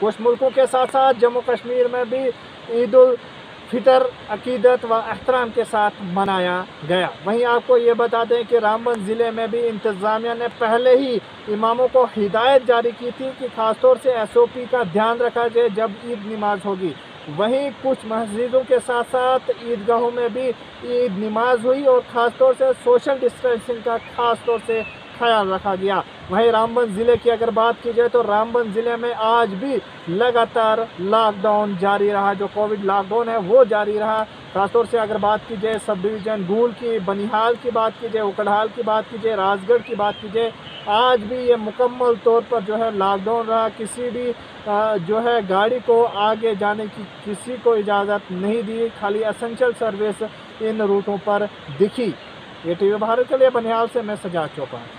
कुछ मुल्कों के साथ साथ जम्मू कश्मीर में भी ईद उल फितर अकीदत व एहतराम के साथ मनाया गया। वहीं आपको ये बता दें कि रामबन ज़िले में भी इंतज़ामिया ने पहले ही इमामों को हिदायत जारी की थी कि ख़ासतौर से SOP का ध्यान रखा जाए जब ईद नमाज होगी। वहीं कुछ मस्जिदों के साथ साथ ईदगाहों में भी ईद नमाज हुई और ख़ासतौर से सोशल डिस्टेंसिंग का ख़ास तौर से ख्याल रखा गया। वहीं रामबन ज़िले की अगर बात की जाए तो रामबन ज़िले में आज भी लगातार लॉकडाउन जारी रहा। जो कोविड लॉकडाउन है वो जारी रहा। खासतौर से अगर बात की जाए सब डिवीज़न गूल की, बनिहाल की बात की जाए, उकड़हाल की बात की जाए, राजगढ़ की बात की जाए, आज भी ये मुकम्मल तौर पर जो है लॉकडाउन रहा। किसी भी जो है गाड़ी को आगे जाने की किसी को इजाज़त नहीं दी। खाली एसेंशियल सर्विस इन रूटों पर दिखी। ये TV भारत के लिए बनिहाल से मैं सजाद चौपान।